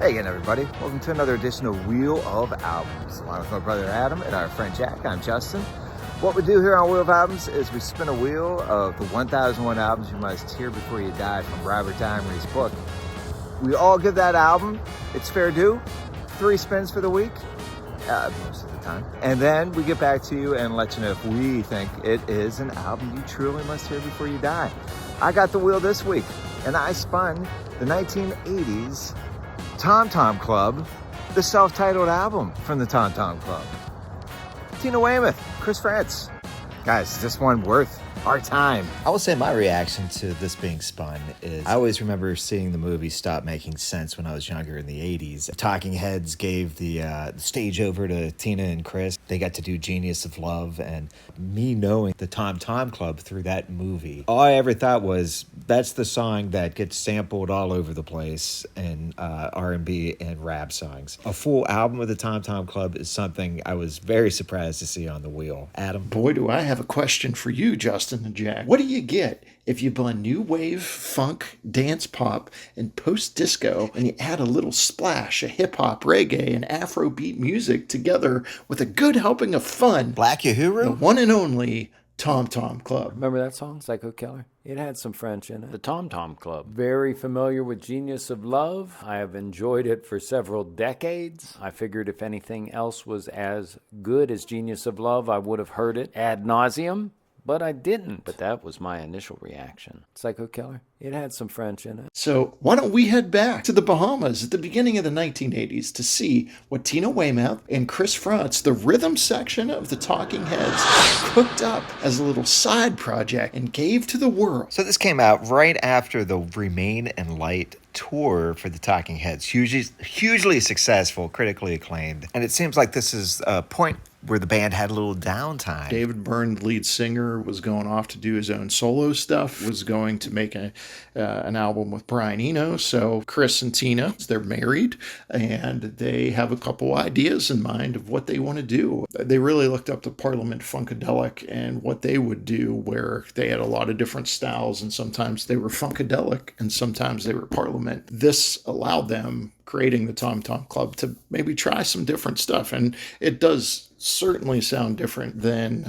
Hey again, everybody. Welcome to another edition of Wheel of Albums. Along with my brother Adam and our friend Jack, I'm Justin. What we do here on Wheel of Albums is we spin a wheel of the 1001 albums you must hear before you die from Robert Dimery's book. We all give that album its fair due, 3 spins for the week, most of the time. And then we get back to you and let you know if we think it is an album you truly must hear before you die. I got the wheel this week, and I spun the 1980s Tom Tom Club, the self-titled album from the Tom Tom Club. Tina Weymouth, Chris Frantz. Guys, is this one worth our time? I will say my reaction to this being spun is I always remember seeing the movie stop making sense when I was younger in the 80s. Talking Heads gave the stage over to Tina and Chris. They got to do Genius of Love, and me knowing the Tom Tom Club through that movie, all I ever thought was that's the song that gets sampled all over the place in R&B and rap songs. A full album of the Tom Tom Club is something I was very surprised to see on the wheel. Adam? Boy, do I have a question for you, Justin and Jack. What do you get if you blend new wave, funk, dance pop, and post-disco, and you add a little splash of hip-hop, reggae, and Afrobeat music together with a good helping of fun? Black Uhuru? The one and only Tom Tom Club. Remember that song, Psycho Killer? It had some French in it. The Tom Tom Club. Very familiar with Genius of Love. I have enjoyed it for several decades. I figured if anything else was as good as Genius of Love, I would have heard it ad nauseum. But I didn't. But that was my initial reaction. Psycho Killer. It had some French in it. So why don't we head back to the Bahamas at the beginning of the 1980s to see what Tina Weymouth and Chris Frantz, the rhythm section of the Talking Heads, cooked up as a little side project and gave to the world. So this came out right after the Remain and Light tour for the Talking Heads. Hugely successful, critically acclaimed. And it seems like this is a point where the band had a little downtime. David Byrne, the lead singer, was going off to do his own solo stuff, was going to make an album with Brian Eno. So Chris and Tina, they're married, and they have a couple ideas in mind of what they want to do. They really looked up to Parliament Funkadelic and what they would do, where they had a lot of different styles, and sometimes they were Funkadelic, and sometimes they were Parliament. This allowed them, creating the Tom Tom Club, to maybe try some different stuff, and it does certainly sound different than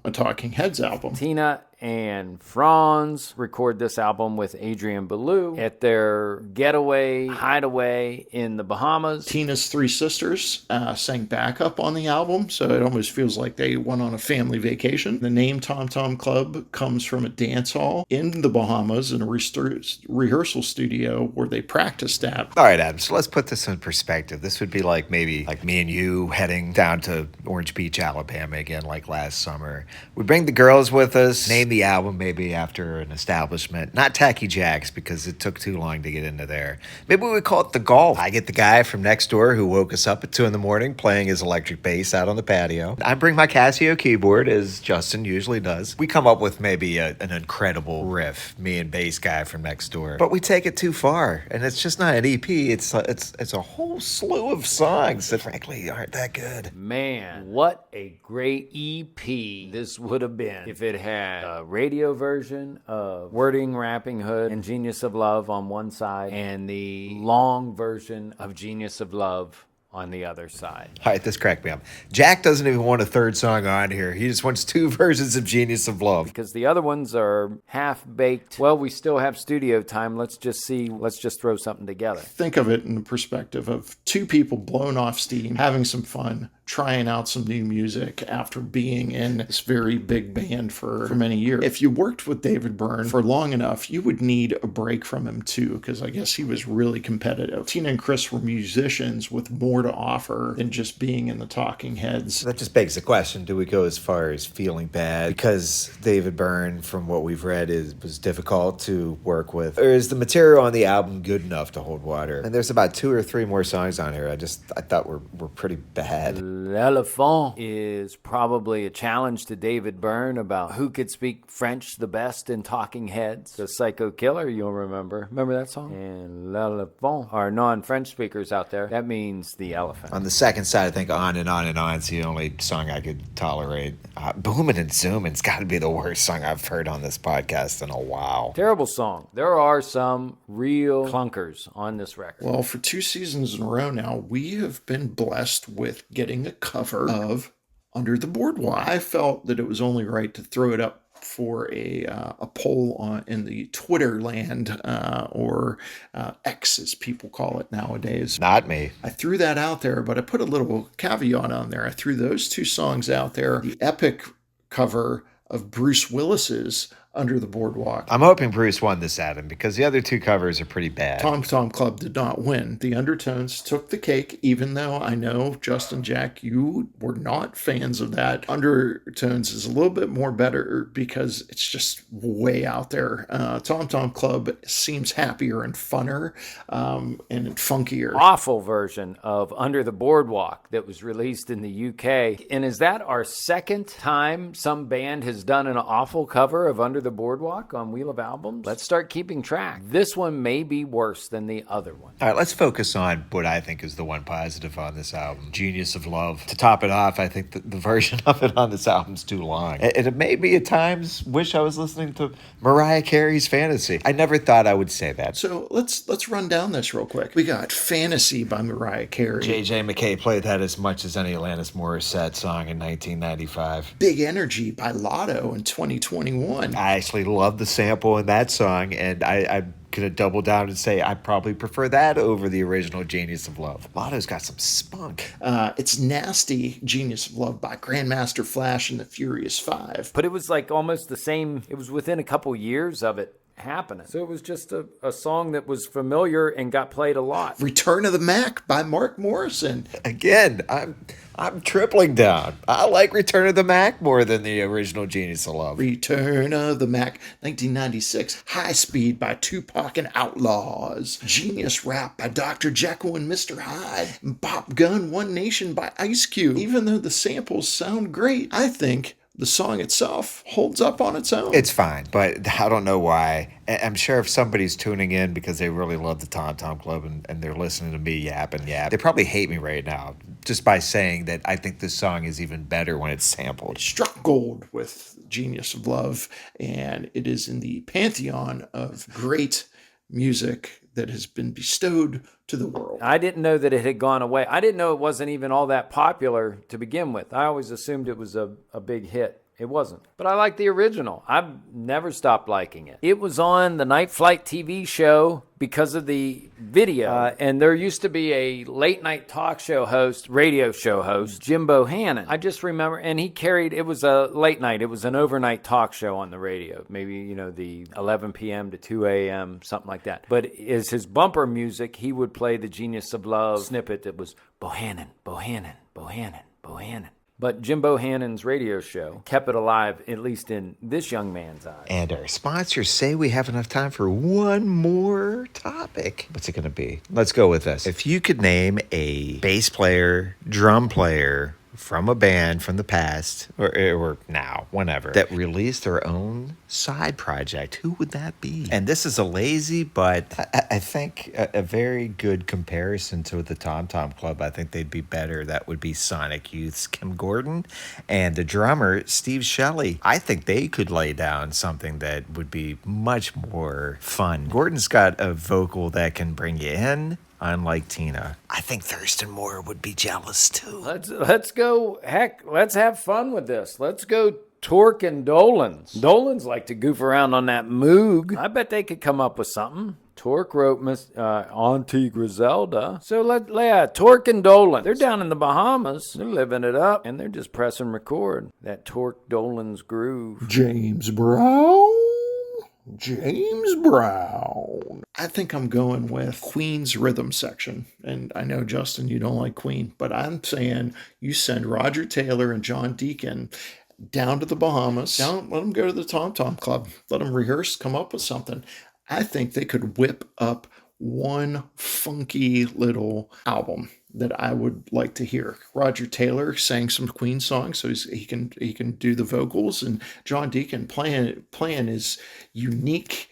a Talking Heads album. Tina and Frantz record this album with Adrian Belew at their getaway, hideaway in the Bahamas. Tina's 3 sisters sang backup on the album, so it almost feels like they went on a family vacation. The name Tom Tom Club comes from a dance hall in the Bahamas in a rehearsal studio where they practiced at. All right, Adam, so let's put this in perspective. This would be like maybe like me and you heading down to Orange Beach, Alabama again, like last summer. We bring the girls with us, name the album maybe after an establishment, not Tacky Jack's because it took too long to get into there. Maybe we call it The Golf. I get the guy from next door who woke us up at 2 a.m. playing his electric bass out on the patio. I bring my Casio keyboard, as Justin usually does. We come up with maybe an incredible riff, me and bass guy from next door. But we take it too far, and it's just not an EP. It's a whole slew of songs that frankly aren't that good. Man, what a great EP this would have been if it had a radio version of Wording, Rapping Hood, and Genius of Love on one side, and the long version of Genius of Love on the other side. All right, this cracked me up. Jack doesn't even want a third song on here. He just wants 2 versions of Genius of Love. Because the other ones are half-baked. Well, we still have studio time. Let's just throw something together. Think of it in the perspective of 2 people blown off steam, having some fun, trying out some new music after being in this very big band for many years. If you worked with David Byrne for long enough, you would need a break from him too, because I guess he was really competitive. Tina and Chris were musicians with more to offer than just being in the Talking Heads. That just begs the question, do we go as far as feeling bad because David Byrne, from what we've read, was difficult to work with? Or is the material on the album good enough to hold water? And there's about 2 or 3 more songs on here I thought were pretty bad. L'Elephant is probably a challenge to David Byrne about who could speak French the best in Talking Heads. The Psycho Killer, you'll remember. Remember that song? And L'Elephant are non-French speakers out there. That means the elephant. On the second side, I think On and On and On's the only song I could tolerate. Boomin' and Zoomin's got to be the worst song I've heard on this podcast in a while. Terrible song. There are some real clunkers on this record. Well, for 2 seasons in a row now, we have been blessed with getting a cover of Under the Boardwalk. I felt that it was only right to throw it up for a poll in the Twitter land, or X as people call it nowadays. Not me. I threw that out there, but I put a little caveat on there. I threw those 2 songs out there. The epic cover of Bruce Willis's Under the Boardwalk. I'm hoping Bruce won this, Adam, because the other 2 covers are pretty bad. Tom Tom Club did not win. The Undertones took the cake, even though I know, Justin, Jack, you were not fans of that. Undertones is a little bit more better because it's just way out there. Tom Tom Club seems happier and funner, and funkier. Awful version of Under the Boardwalk that was released in the UK. And is that our second time some band has done an awful cover of Under the Boardwalk on Wheel of Albums? Let's start keeping track. This one may be worse than the other one. All right, let's focus on what I think is the one positive on this album, Genius of Love. To top it off, I think the version of it on this album is too long. And it made me at times wish I was listening to Mariah Carey's Fantasy. I never thought I would say that. So let's run down this real quick. We got Fantasy by Mariah Carey. J.J. McKay played that as much as any Alanis Morissette song in 1995. Big Energy by Lotto in 2021. I actually love the sample in that song, and I'm going to double down and say I probably prefer that over the original Genius of Love. Lotto's got some spunk. It's Nasty, Genius of Love by Grandmaster Flash and the Furious Five. But it was like almost the same, it was within a couple years of it happening. So it was just a song that was familiar and got played a lot. Return of the Mac by Mark Morrison. Again, I'm tripling down. I like Return of the Mac more than the original Genius of Love. Return of the Mac, 1996. High Speed by Tupac and Outlaws. Genius Rap by Dr. Jekyll and Mr. Hyde. And Pop Gun One Nation by Ice Cube. Even though the samples sound great, I think the song itself holds up on its own. It's fine, but I don't know why. I'm sure if somebody's tuning in because they really love the Tom Tom Club and they're listening to me yap, they probably hate me right now just by saying that I think this song is even better when it's sampled. It struck gold with Genius of Love, and it is in the pantheon of great music that has been bestowed to the world. I didn't know that it had gone away. I didn't know it wasn't even all that popular to begin with. I always assumed it was a big hit. It wasn't. But I like the original. I've never stopped liking it. It was on the Night Flight TV show because of the video. And there used to be a late night talk show host, radio show host, Jim Bohannon. I just remember, and he carried, it was a late night. It was an overnight talk show on the radio. Maybe, the 11 p.m. to 2 a.m., something like that. But as his bumper music, he would play the Genius of Love snippet that was Bohannon, Bohannon, Bohannon, Bohannon. But Jim Bohannon's radio show kept it alive, at least in this young man's eyes. And our sponsors say we have enough time for one more topic. What's it going to be? Let's go with this. If you could name a bass player, drum player from a band from the past, or now, whenever, that released their own side project, who would that be? And this is a lazy, but I think a very good comparison to the Tom Tom Club. I think they'd be better. That would be Sonic Youth's Kim Gordon and the drummer, Steve Shelley. I think they could lay down something that would be much more fun. Gordon's got a vocal that can bring you in, unlike Tina. I think Thurston Moore would be jealous too. Let's go, let's have fun with this. Let's go Torque and Dolan's. Dolan's like to goof around on that Moog. I bet they could come up with something. Torque wrote Miss Auntie Griselda. So Torque and Dolan. They're down in the Bahamas. They're living it up, and they're just pressing record. That Torque Dolan's groove. James Brown. I think I'm going with Queen's rhythm section. And I know, Justin, you don't like Queen, but I'm saying you send Roger Taylor and John Deacon down to the Bahamas. Let them go to the Tom Tom Club. Let them rehearse, come up with something. I think they could whip up one funky little album. that I would like to hear. Roger Taylor sang some Queen songs, so he can do the vocals, and John Deacon playing his unique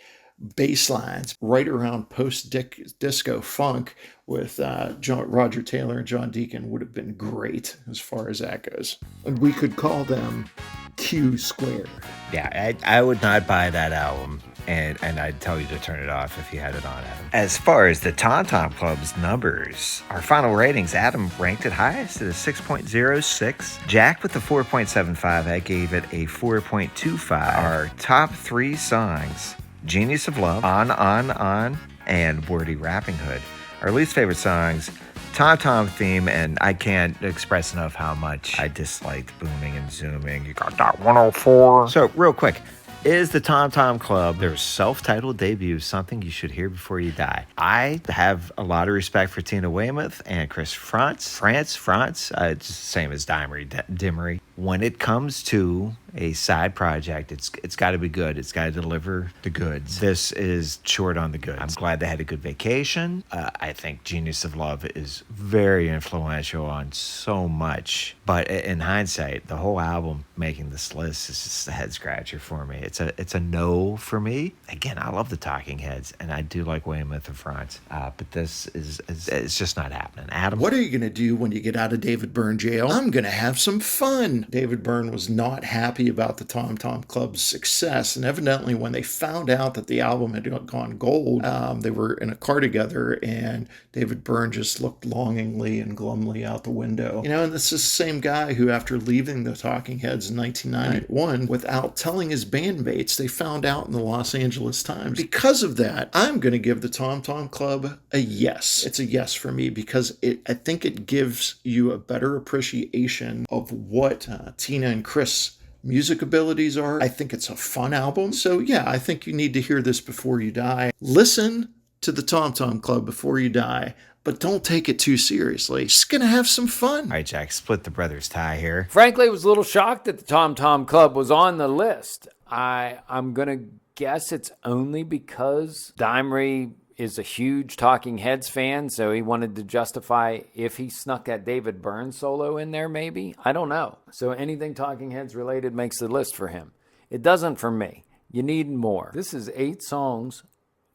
bass lines right around post-disco funk with Roger Taylor and John Deacon would have been great as far as that goes. And we could call them Q Squared. Yeah, I would not buy that album, and I'd tell you to turn it off if you had it on, Adam. As far as the Tom Tom Club's numbers, our final ratings, Adam ranked it highest at a 6.06. Jack with the 4.75, I gave it a 4.25. Our top 3 songs, Genius of Love, On, and Wordy Rapping Hood. Our least favorite songs, Tom Tom Theme, and I can't express enough how much I disliked booming and zooming. You got that 104. So real quick, is the Tom Tom Club, their self-titled debut, something you should hear before you die? I have a lot of respect for Tina Weymouth and Chris Frantz. It's the same as Dimery. When it comes to a side project, it's got to be good. It's got to deliver the goods. This is short on the goods. I'm glad they had a good vacation. I think Genius of Love is very influential on so much. But in hindsight, the whole album making this list is just a head scratcher for me. It's a no for me. Again, I love the Talking Heads, and I do like Weymouth and Frantz. But this is it's just not happening. Adam, what are you going to do when you get out of David Byrne jail? I'm going to have some fun. David Byrne was not happy about the Tom Tom Club's success, and evidently when they found out that the album had gone gold, they were in a car together, and David Byrne just looked longingly and glumly out the window. And this is the same guy who, after leaving the Talking Heads in 1991, without telling his bandmates, they found out in the Los Angeles Times. Because of that, I'm going to give the Tom Tom Club a yes. It's a yes for me, because I think it gives you a better appreciation of what Tina and Chris' music abilities are. I think it's a fun album. So yeah, I think you need to hear this before you die. Listen to the Tom Tom Club before you die, but don't take it too seriously. Just gonna have some fun. all right, Jack, split the brothers' tie here. Frankly, I was a little shocked that the Tom Tom Club was on the list. I'm going to guess it's only because Dimery is a huge Talking Heads fan, so he wanted to justify if he snuck that David Byrne solo in there, maybe. I don't know. So anything Talking Heads related makes the list for him. It doesn't for me. You need more. This is 8 songs,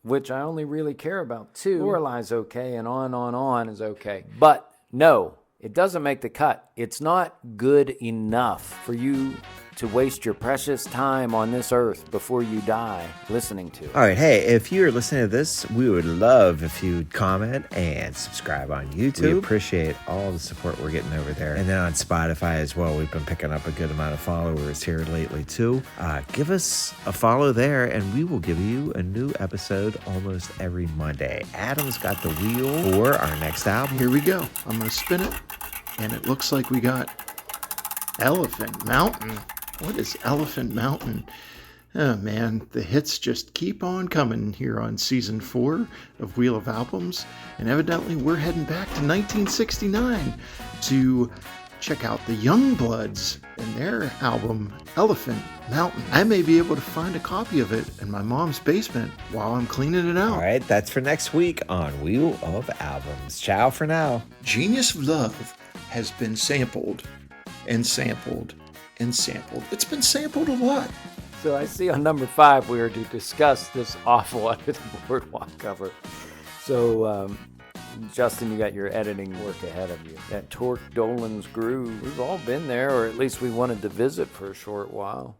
which I only really care about 2. Lorelei's okay, and On is okay. But no, it doesn't make the cut. It's not good enough for you to waste your precious time on this earth before you die listening to it. All right, hey, if you're listening to this, we would love if you'd comment and subscribe on YouTube. We appreciate all the support we're getting over there. And then on Spotify as well, we've been picking up a good amount of followers here lately too. Give us a follow there, and we will give you a new episode almost every Monday. Adam's got the wheel for our next album. Here we go. I'm going to spin it, and it looks like we got Elephant Mountain. What is Elephant Mountain? Oh man, the hits just keep on coming here on season 4 of Wheel of Albums. And evidently we're heading back to 1969 to check out the Youngbloods and their album Elephant Mountain. I may be able to find a copy of it in my mom's basement while I'm cleaning it out. All right, that's for next week on Wheel of Albums. Ciao for now. Genius of Love has been sampled and sampled and sampled. It's been sampled a lot. So I see on number 5 we are to discuss this awful Under the Boardwalk cover. So Justin, you got your editing work ahead of you. That Torque Dolan's Groove, we've all been there, or at least we wanted to visit for a short while.